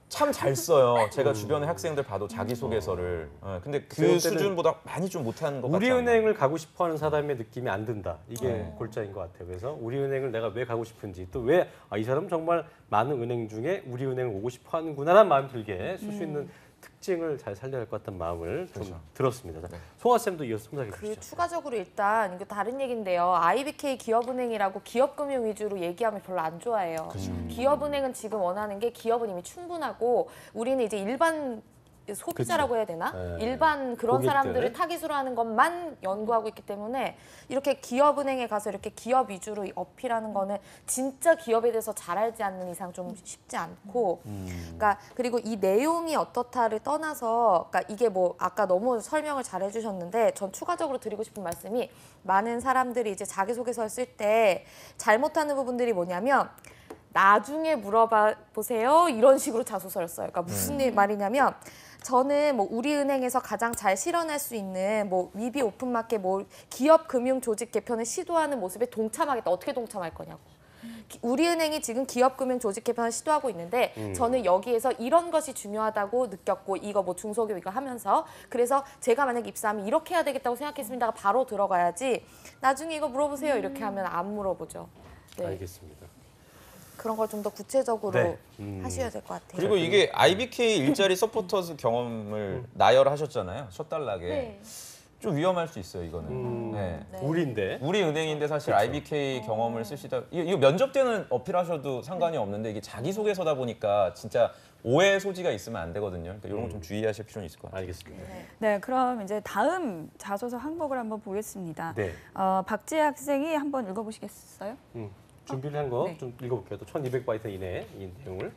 [SPEAKER 3] 참 잘 써요. 제가 주변의 학생들 봐도 자기소개서를. 근데 그 수준보다 많이 좀 못하는 것 같아요.
[SPEAKER 1] 우리은행을 가고 싶어하는 사람의 느낌이 안 든다. 이게 골자인 것 같아요. 그래서 우리은행을 내가 왜 가고 싶은지 또 왜 이 사람 정말 많은 은행 중에 우리은행을 오고 싶어하는구나라는 마음이 들게 쓸 수 있는 특징을 잘 살려야 할 것 같다는 마음을 좀 들었습니다. 자, 송아 쌤도 이어서 소개해 주시죠.
[SPEAKER 4] 추가적으로 일단 이거 다른 얘기인데요. IBK 기업은행이라고 기업금융 위주로 얘기하면 별로 안 좋아해요. 기업은행은 지금 원하는 게 기업은 이미 충분하고 우리는 이제 일반 소비자라고 해야 되나?
[SPEAKER 1] 네.
[SPEAKER 4] 일반 그런
[SPEAKER 1] 고객들.
[SPEAKER 4] 사람들을 타깃으로 하는 것만 연구하고 있기 때문에 이렇게 기업은행에 가서 이렇게 기업 위주로 어필하는 거는 진짜 기업에 대해서 잘 알지 않는 이상 좀 쉽지 않고 그러니까 그리고 이 내용이 어떻다를 떠나서 그러니까 이게 뭐 아까 너무 설명을 잘 해주셨는데 전 추가적으로 드리고 싶은 말씀이 많은 사람들이 이제 자기소개서를 쓸 때 잘못하는 부분들이 뭐냐면 나중에 물어봐 보세요 이런 식으로 자소서를 써요. 그러니까 무슨 말이냐면 저는 뭐 우리은행에서 가장 잘 실현할 수 있는 뭐 위비 오픈마켓 뭐 기업 금융 조직 개편을 시도하는 모습에 동참하겠다. 어떻게 동참할 거냐고. 우리은행이 지금 기업 금융 조직 개편을 시도하고 있는데 저는 여기에서 이런 것이 중요하다고 느꼈고 이거 뭐 중소기업 이거 하면서 그래서 제가 만약 입사하면 이렇게 해야 되겠다고 생각했습니다가 바로 들어가야지 나중에 이거 물어보세요 이렇게 하면 안 물어보죠. 네.
[SPEAKER 1] 알겠습니다.
[SPEAKER 4] 그런 걸 좀 더 구체적으로
[SPEAKER 1] 네.
[SPEAKER 4] 하셔야 될 것 같아요.
[SPEAKER 3] 그리고 이게 IBK 일자리 서포터즈 경험을 나열하셨잖아요. 첫 단락에.
[SPEAKER 5] 네.
[SPEAKER 3] 좀 위험할 수 있어요, 이거는. 네.
[SPEAKER 1] 우리인데.
[SPEAKER 3] 우리 은행인데 사실 IBK 경험을 쓰시다 이거 면접 때는 어필하셔도 상관이 없는데 이게 자기소개서다 보니까 진짜 오해 소지가 있으면 안 되거든요. 그러니까 이런 거 좀 주의하실 필요는 있을 것 같아요.
[SPEAKER 1] 알겠습니다.
[SPEAKER 2] 네, 그럼 이제 다음 자소서 항목을 한번 보겠습니다.
[SPEAKER 1] 네.
[SPEAKER 2] 박지혜 학생이 한번 읽어보시겠어요?
[SPEAKER 1] 준비를 한 거
[SPEAKER 2] 네.
[SPEAKER 1] 좀 읽어볼게요. 또 1200바이트 이내 이 내용을.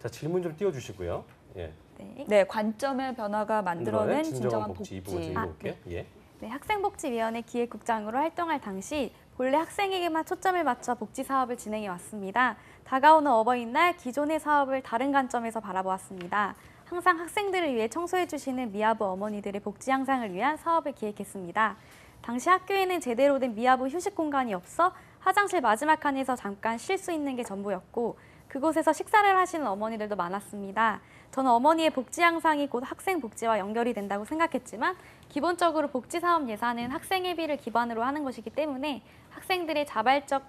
[SPEAKER 1] 자, 질문 좀 띄워주시고요. 예.
[SPEAKER 5] 네.
[SPEAKER 2] 네, 관점의 변화가 만들어낸 진정한 복지.
[SPEAKER 1] 이 부분 좀 읽어볼게요. 예.
[SPEAKER 5] 네, 학생복지위원회 기획국장으로 활동할 당시 본래 학생에게만 초점을 맞춰 복지 사업을 진행해 왔습니다. 다가오는 어버이날 기존의 사업을 다른 관점에서 바라보았습니다. 항상 학생들을 위해 청소해 주시는 미아부 어머니들의 복지 향상을 위한 사업을 기획했습니다. 당시 학교에는 제대로 된 미아부 휴식 공간이 없어 화장실 마지막 칸에서 잠깐 쉴 수 있는 게 전부였고 그곳에서 식사를 하시는 어머니들도 많았습니다. 저는 어머니의 복지 향상이 곧 학생 복지와 연결이 된다고 생각했지만 기본적으로 복지 사업 예산은 학생 회비를 기반으로 하는 것이기 때문에 학생들의 자발적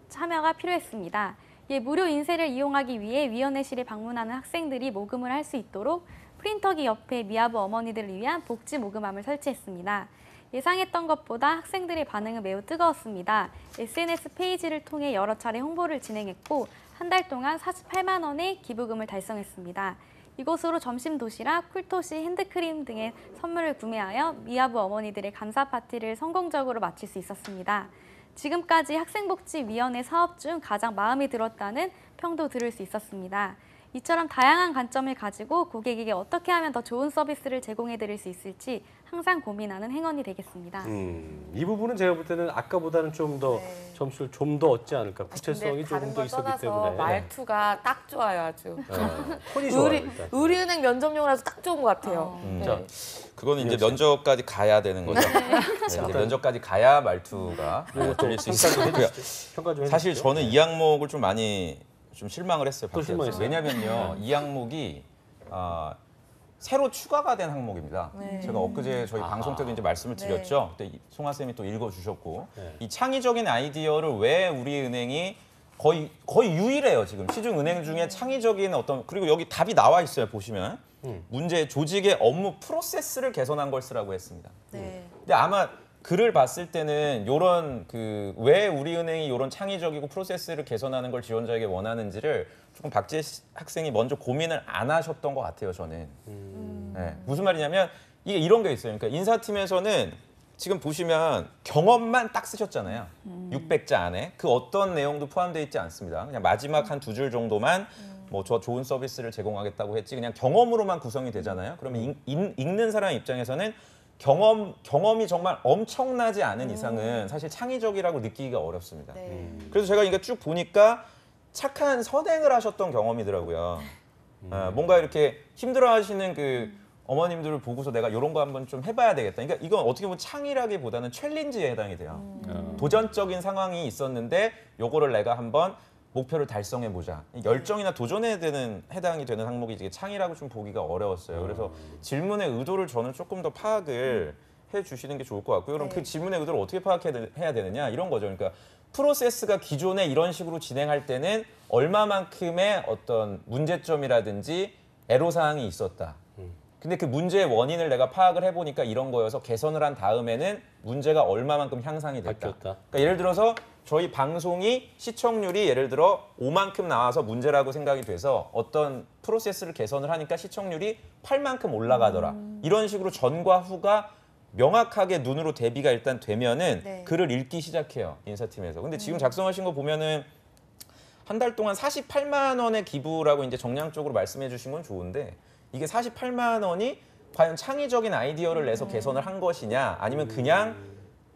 [SPEAKER 5] 참여가 필요했습니다. 이에 무료 인쇄를 이용하기 위해 위원회실에 방문하는 학생들이 모금을 할 수 있도록 프린터기 옆에 미아부 어머니들을 위한 복지 모금함을 설치했습니다. 예상했던 것보다 학생들의 반응은 매우 뜨거웠습니다. SNS 페이지를 통해 여러 차례 홍보를 진행했고 한 달 동안 48만 원의 기부금을 달성했습니다. 이곳으로 점심 도시락, 쿨토시, 핸드크림 등의 선물을 구매하여 미아부 어머니들의 감사 파티를 성공적으로 마칠 수 있었습니다. 지금까지 학생복지위원회 사업 중 가장 마음에 들었다는 평도 들을 수 있었습니다. 이처럼 다양한 관점을 가지고 고객에게 어떻게 하면 더 좋은 서비스를 제공해 드릴 수 있을지 항상 고민하는 행원이 되겠습니다.
[SPEAKER 1] 이 부분은 제가 볼 때는 아까보다는 좀 더
[SPEAKER 4] 네.
[SPEAKER 1] 점수를 좀 더 얻지 않을까. 구체성이
[SPEAKER 4] 근데
[SPEAKER 1] 조금
[SPEAKER 4] 다른
[SPEAKER 1] 더
[SPEAKER 4] 걸
[SPEAKER 1] 있었기
[SPEAKER 4] 떠나서
[SPEAKER 1] 때문에.
[SPEAKER 4] 말투가 딱 좋아요, 아주.
[SPEAKER 1] 톤이 좋아요. 일단.
[SPEAKER 4] 우리은행 면접용이라서 딱 좋은 것 같아요.
[SPEAKER 1] 자,
[SPEAKER 3] 그거는 이제 면접까지 가야 되는 거죠. 네, 이제 면접까지 가야 말투가 들릴 수 있어요.
[SPEAKER 1] 평가 좀
[SPEAKER 3] 사실
[SPEAKER 1] 해주시죠.
[SPEAKER 3] 저는 이 항목을 좀 많이 좀 실망을 했어요.
[SPEAKER 1] 또 실망했어요?
[SPEAKER 3] 왜냐면요, 이 항목이 새로 추가가 된 항목입니다.
[SPEAKER 4] 네.
[SPEAKER 3] 제가 엊그제 저희 방송 때도 이제 말씀을 드렸죠. 그때 송하 쌤이 또 읽어주셨고
[SPEAKER 1] 네.
[SPEAKER 3] 이 창의적인 아이디어를 왜 우리 은행이 거의 유일해요. 지금 시중 은행 중에 창의적인 어떤 그리고 여기 답이 나와 있어요. 보시면 문제 조직의 업무 프로세스를 개선한 걸 쓰라고 했습니다.
[SPEAKER 4] 네.
[SPEAKER 3] 근데 아마 글을 봤을 때는 요런 왜 우리 은행이 요런 창의적이고 프로세스를 개선하는 걸 지원자에게 원하는지를 조금 박지혜 학생이 먼저 고민을 안 하셨던 것 같아요, 저는. 네. 무슨 말이냐면 이게 이런 게 있어요. 그러니까 인사팀에서는 지금 보시면 경험만 딱 쓰셨잖아요. 600자 안에 그 어떤 내용도 포함되어 있지 않습니다. 그냥 마지막 한 2줄 정도만 뭐 저 좋은 서비스를 제공하겠다고 했지 그냥 경험으로만 구성이 되잖아요. 그러면 읽는 사람 입장에서는 경험이 정말 엄청나지 않은 이상은 사실 창의적이라고 느끼기가 어렵습니다.
[SPEAKER 4] 네.
[SPEAKER 3] 그래서 제가 이게 쭉 보니까 착한 선행을 하셨던 경험이더라고요. 뭔가 이렇게 힘들어하시는 그 어머님들을 보고서 내가 이런 거 한번 좀 해봐야 되겠다. 그러니까 이건 어떻게 보면 창의라기보다는 챌린지에 해당이 돼요. 도전적인 상황이 있었는데 요거를 내가 한번 목표를 달성해 보자. 열정이나 도전에 해당이 되는 항목이 이게 창의라고 좀 보기가 어려웠어요. 그래서 질문의 의도를 저는 조금 더 파악을 해주시는 게 좋을 것 같고요. 그럼
[SPEAKER 4] 네.
[SPEAKER 3] 그 질문의 의도를 어떻게 파악해야 되느냐 이런 거죠. 그러니까 프로세스가 기존에 이런 식으로 진행할 때는 얼마만큼의 어떤 문제점이라든지 애로사항이 있었다. 근데 그 문제의 원인을 내가 파악을 해보니까 이런 거여서 개선을 한 다음에는 문제가 얼마만큼 향상이 됐다.
[SPEAKER 1] 바뀌었다.
[SPEAKER 3] 그러니까 예를 들어서 저희 방송이 시청률이 예를 들어 5만큼 나와서 문제라고 생각이 돼서 어떤 프로세스를 개선을 하니까 시청률이 8만큼 올라가더라. 이런 식으로 전과 후가 명확하게 눈으로 대비가 일단 되면은
[SPEAKER 4] 네.
[SPEAKER 3] 글을 읽기 시작해요. 인사팀에서. 근데 지금 작성하신 거 보면은 한 달 동안 48만 원의 기부라고 이제 정량적으로 말씀해 주신 건 좋은데 이게 48만 원이 과연 창의적인 아이디어를 내서 개선을 한 것이냐 아니면 그냥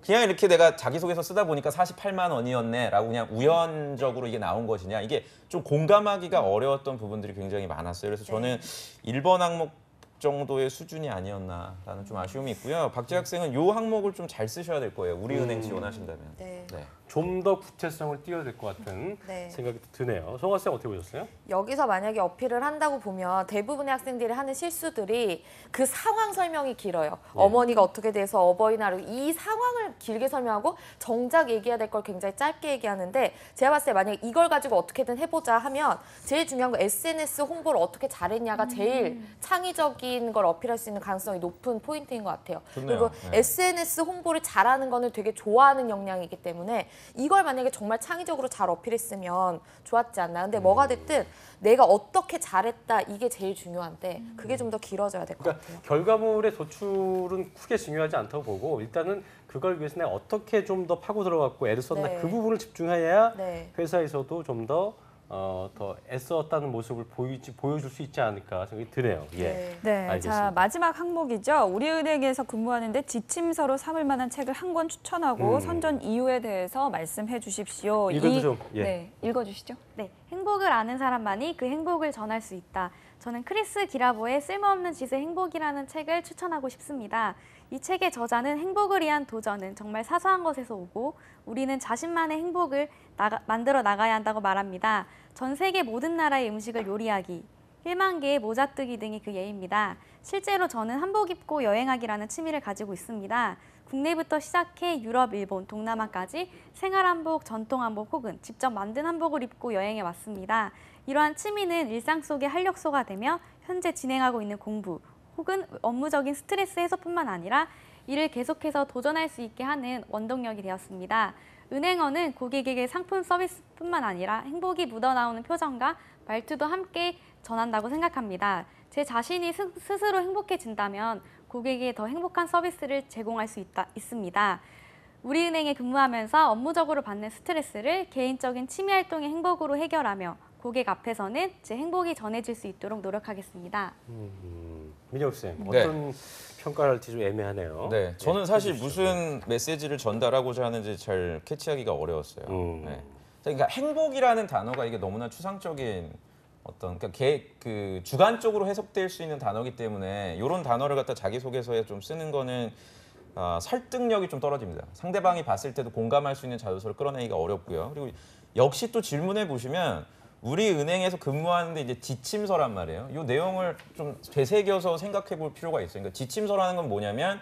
[SPEAKER 3] 이렇게 내가 자기소개서 쓰다 보니까 48만 원이었네라고 그냥 우연적으로 이게 나온 것이냐 이게 좀 공감하기가 어려웠던 부분들이 굉장히 많았어요. 그래서 저는 1번 항목 정도의 수준이 아니었나라는 좀 아쉬움이 있고요. 박재 학생은 이 항목을 좀 잘 쓰셔야 될 거예요. 우리은행 지원하신다면.
[SPEAKER 4] 네.
[SPEAKER 3] 네.
[SPEAKER 1] 좀 더 구체성을 띄워야 될 것 같은
[SPEAKER 4] 네.
[SPEAKER 1] 생각이 드네요. 송하 쌤 어떻게 보셨어요?
[SPEAKER 4] 여기서 만약에 어필을 한다고 보면 대부분의 학생들이 하는 실수들이 그 상황 설명이 길어요. 어머니가 어떻게 돼서 어버이날을 이 상황을 길게 설명하고 정작 얘기해야 될 걸 굉장히 짧게 얘기하는데 제가 봤을 때 만약에 이걸 가지고 어떻게든 해보자 하면 제일 중요한 건 SNS 홍보를 어떻게 잘했냐가 제일 창의적인 걸 어필할 수 있는 가능성이 높은 포인트인 것 같아요.
[SPEAKER 3] 좋네요.
[SPEAKER 4] 그리고
[SPEAKER 3] 네.
[SPEAKER 4] SNS 홍보를 잘하는 거는 되게 좋아하는 역량이기 때문에 이걸 만약에 정말 창의적으로 잘 어필했으면 좋았지 않나. 근데 뭐가 됐든 내가 어떻게 잘했다 이게 제일 중요한데 그게 좀 더 길어져야 될 것
[SPEAKER 1] 그러니까
[SPEAKER 4] 같아요.
[SPEAKER 1] 결과물의 도출은 크게 중요하지 않다고 보고 일단은 그걸 위해서 내가 어떻게 좀 더 파고 들어갔고 애를 썼나
[SPEAKER 4] 네.
[SPEAKER 1] 그 부분을 집중해야
[SPEAKER 4] 네.
[SPEAKER 1] 회사에서도 좀 더 애썼다는 모습을 보여줄 수 있지 않을까 생각이 드네요. 예.
[SPEAKER 4] 네.
[SPEAKER 2] 네,
[SPEAKER 1] 알겠습니다.
[SPEAKER 2] 자 마지막 항목이죠. 우리은행에서 근무하는데 지침서로 삼을 만한 책을 한 권 추천하고 선전 이유에 대해서 말씀해 주십시오.
[SPEAKER 1] 이것도 좀, 예.
[SPEAKER 2] 네, 읽어주시죠.
[SPEAKER 5] 네, 행복을 아는 사람만이 그 행복을 전할 수 있다. 저는 크리스 기라보의 쓸모없는 짓의 행복이라는 책을 추천하고 싶습니다. 이 책의 저자는 행복을 위한 도전은 정말 사소한 것에서 오고 우리는 자신만의 행복을 만들어 나가야 한다고 말합니다. 전 세계 모든 나라의 음식을 요리하기, 1만 개의 모자 뜨기 등이 그 예입니다. 실제로 저는 한복 입고 여행하기라는 취미를 가지고 있습니다. 국내부터 시작해 유럽, 일본, 동남아까지 생활 한복, 전통 한복 혹은 직접 만든 한복을 입고 여행해 왔습니다. 이러한 취미는 일상 속의 활력소가 되며 현재 진행하고 있는 공부 혹은 업무적인 스트레스 해소뿐만 아니라 이를 계속해서 도전할 수 있게 하는 원동력이 되었습니다. 은행원은 고객에게 상품 서비스뿐만 아니라 행복이 묻어나오는 표정과 말투도 함께 전한다고 생각합니다. 제 자신이 스스로 행복해진다면 고객에게 더 행복한 서비스를 제공할 수 있습니다. 우리은행에 근무하면서 업무적으로 받는 스트레스를 개인적인 취미 활동의 행복으로 해결하며 고객 앞에서는 제 행복이 전해질 수 있도록 노력하겠습니다.
[SPEAKER 1] 민혁 쌤,
[SPEAKER 3] 네.
[SPEAKER 1] 어떤 평가를 할지 좀 애매하네요.
[SPEAKER 3] 네, 저는 사실
[SPEAKER 1] 해주시죠.
[SPEAKER 3] 무슨 메시지를 전달하고자 하는지 잘 캐치하기가 어려웠어요.
[SPEAKER 1] 음.
[SPEAKER 3] 네. 그러니까 행복이라는 단어가 이게 너무나 추상적인 어떤 그러니까 그 주관적으로 해석될 수 있는 단어이기 때문에 이런 단어를 갖다 자기소개서에 좀 쓰는 거는 설득력이 좀 떨어집니다. 상대방이 봤을 때도 공감할 수 있는 자소서를 끌어내기가 어렵고요. 그리고 역시 또 질문해 보시면 우리 은행에서 근무하는데 이제 지침서란 말이에요. 이 내용을 좀 되새겨서 생각해 볼 필요가 있어요. 그러니까 지침서라는 건 뭐냐면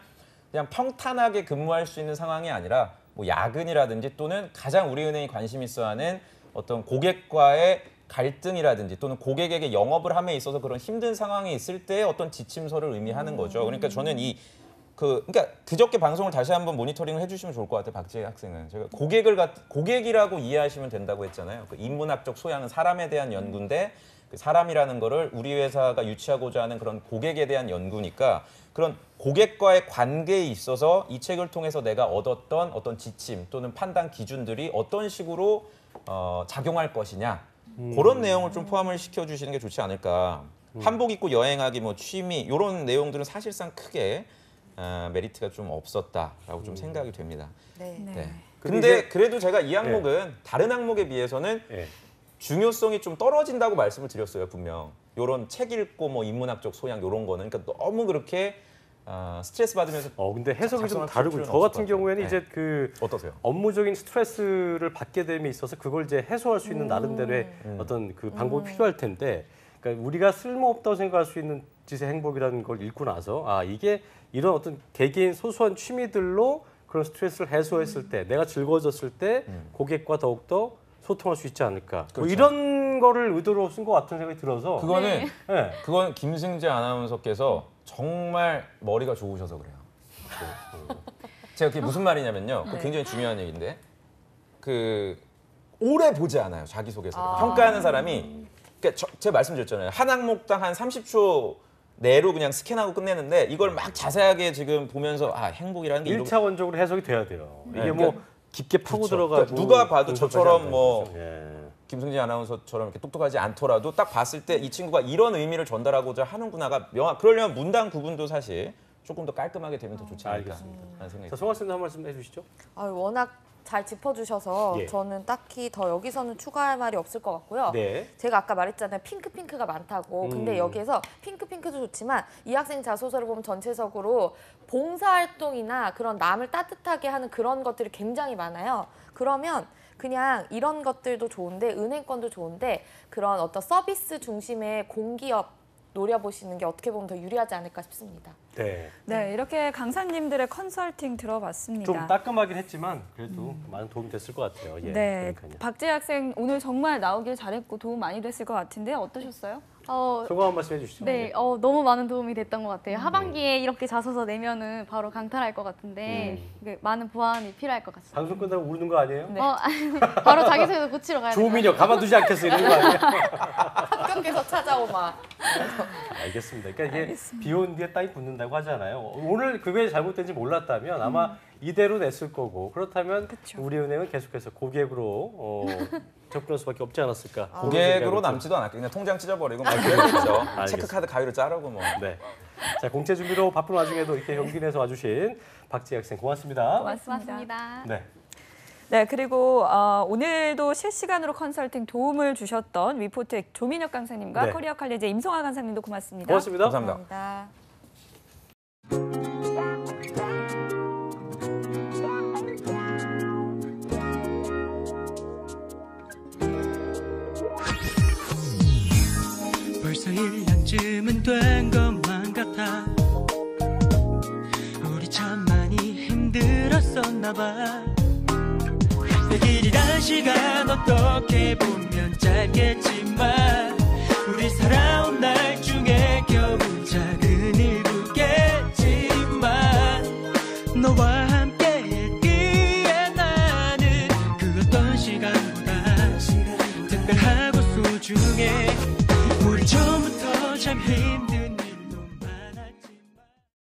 [SPEAKER 3] 그냥 평탄하게 근무할 수 있는 상황이 아니라 뭐 야근이라든지 또는 가장 우리 은행이 관심 있어하는 어떤 고객과의 갈등이라든지 또는 고객에게 영업을 함에 있어서 그런 힘든 상황이 있을 때 어떤 지침서를 의미하는 거죠. 그러니까 저는 그러니까 그저께 방송을 다시 한번 모니터링을 해주시면 좋을 것 같아요, 박지혜 학생은. 제가 고객이라고 이해하시면 된다고 했잖아요. 그 인문학적 소양은 사람에 대한 연구인데 그 사람이라는 거를 우리 회사가 유치하고자 하는 그런 고객에 대한 연구니까 그런 고객과의 관계에 있어서 이 책을 통해서 내가 얻었던 어떤 지침 또는 판단 기준들이 어떤 식으로 작용할 것이냐 그런 내용을 좀 포함을 시켜주시는 게 좋지 않을까. 한복 입고 여행하기, 뭐 취미 이런 내용들은 사실상 크게 메리트가 좀 없었다라고 좀 생각이 됩니다.
[SPEAKER 4] 네.
[SPEAKER 3] 네.
[SPEAKER 1] 근데
[SPEAKER 3] 근데 그래도 제가 이 항목은 다른 항목에 비해서는
[SPEAKER 1] 예.
[SPEAKER 3] 중요성이 좀 떨어진다고 말씀을 드렸어요, 분명. 이런 책 읽고 뭐 인문학적 소양 이런 거는 그러니까 너무 그렇게 스트레스 받으면서
[SPEAKER 1] 근데 해석이 좀
[SPEAKER 3] 작성할
[SPEAKER 1] 다르고
[SPEAKER 3] 필요는
[SPEAKER 1] 저
[SPEAKER 3] 없을
[SPEAKER 1] 같은
[SPEAKER 3] 것 같아요.
[SPEAKER 1] 경우에는
[SPEAKER 3] 네.
[SPEAKER 1] 이제 그
[SPEAKER 3] 어떠세요?
[SPEAKER 1] 업무적인 스트레스를 받게 됨에 있어서 그걸 이제 해소할 수 있는 나름대로의 어떤 그 방법이 필요할 텐데, 그러니까 우리가 쓸모없다고 생각할 수 있는 짓의 행복이라는 걸 읽고 나서 이게 이런 어떤 개개인 소소한 취미들로 그런 스트레스를 해소했을 때, 내가 즐거워졌을 때 고객과 더욱더 소통할 수 있지 않을까. 뭐
[SPEAKER 3] 그렇죠.
[SPEAKER 1] 이런 거를 의도로 쓴 것 같은 생각이 들어서.
[SPEAKER 3] 그건 김승재 아나운서께서 정말 머리가 좋으셔서 그래요. 제가 그게 무슨 말이냐면요. 그거 굉장히 중요한 얘기인데 그 오래 보지 않아요. 자기소개서. 평가하는 사람이 그러니까 제가 말씀드렸잖아요. 한 항목당 한 30초 내로 그냥 스캔하고 끝내는데 이걸 막 자세하게 지금 보면서 행복이라는 게 이런
[SPEAKER 1] 1차원적으로 해석이 돼야 돼요. 이게
[SPEAKER 3] 네,
[SPEAKER 1] 뭐
[SPEAKER 3] 그러니까
[SPEAKER 1] 깊게 파고
[SPEAKER 3] 그렇죠.
[SPEAKER 1] 들어가고
[SPEAKER 3] 그러니까 누가 봐도
[SPEAKER 1] 분석하지
[SPEAKER 3] 저처럼
[SPEAKER 1] 않는
[SPEAKER 3] 뭐
[SPEAKER 1] 거죠. 예.
[SPEAKER 3] 김승진 아나운서처럼 이렇게 똑똑하지 않더라도 딱 봤을 때 이 친구가 이런 의미를 전달하고자 하는구나가 그러려면 문단 구분도 사실 조금 더 깔끔하게 되면 더 좋지 않을까 하는 생각이
[SPEAKER 1] 자, 송아 쌤도 한 말씀 해주시죠.
[SPEAKER 4] 워낙 잘 짚어주셔서
[SPEAKER 1] 예.
[SPEAKER 4] 저는 딱히 더 여기서는 추가할 말이 없을 것 같고요.
[SPEAKER 1] 네.
[SPEAKER 4] 제가 아까 말했잖아요. 핑크가 많다고. 근데 여기에서 핑크도 좋지만 이 학생 자소서를 보면 전체적으로 봉사활동이나 그런 남을 따뜻하게 하는 그런 것들이 굉장히 많아요. 그러면 그냥 이런 것들도 좋은데 은행권도 좋은데 그런 어떤 서비스 중심의 공기업 노려보시는 게 어떻게 보면 더 유리하지 않을까 싶습니다.
[SPEAKER 1] 네.
[SPEAKER 2] 네, 이렇게 강사님들의 컨설팅 들어봤습니다.
[SPEAKER 1] 좀 따끔하긴 했지만 그래도 많은 도움이 됐을 것 같아요. 예.
[SPEAKER 2] 네,
[SPEAKER 1] 그러니까요.
[SPEAKER 2] 박지혜 학생 오늘 정말 나오길 잘했고 도움 많이 됐을 것 같은데 어떠셨어요?
[SPEAKER 1] 소감 한 말씀 해주시죠.
[SPEAKER 5] 네, 너무 많은 도움이 됐던 것 같아요. 하반기에 이렇게 자소서 내면은 바로 강탈할 것 같은데 많은 보완이 필요할 것 같습니다.
[SPEAKER 1] 방송 끝나고 우는 거 아니에요?
[SPEAKER 2] 네.
[SPEAKER 5] 바로 자기소개서 고치러 가야 돼요.
[SPEAKER 1] 조민혁 가만두지 않겠어 이런 거 아니에요?
[SPEAKER 4] 합격해서 찾아오마.
[SPEAKER 1] 알겠습니다. 그러니까 이게 비온 뒤에 땅이 굳는다고 하잖아요. 오늘 그게 잘못된지 몰랐다면 아마 이대로 냈을 거고 그렇다면 우리은행은 계속해서 고객으로 접근할 수밖에 없지 않았을까.
[SPEAKER 3] 고객으로 남지도 않았고 그냥 통장 찢어버리고 막 그랬죠. 체크카드 가위로 자르고 뭐.
[SPEAKER 1] 네. 자, 공채 준비로 바쁜 와중에도 이렇게 용기 내서 와주신 박지혜 학생 고맙습니다.
[SPEAKER 5] 고맙습니다.
[SPEAKER 1] 네.
[SPEAKER 2] 네, 그리고 오늘도 실시간으로 컨설팅 도움을 주셨던 위포트 조민혁 강사님과
[SPEAKER 1] 네.
[SPEAKER 2] 커리어 칼리지 임송아 강사님도 고맙습니다.
[SPEAKER 1] 고맙습니다.
[SPEAKER 3] 감사합니다.
[SPEAKER 6] 벌써 1년쯤은 된 것만 같아. 우리 참 많이 힘들었었나 봐. 100일이란 시간 어떻게 보면 짧겠지만 우리 살아온 날 중에 겨우 작은 일부겠지만 너와 함께 했기에 나는 그 어떤 시간보다 특별하고 소중해. 우리 처음부터 참 힘든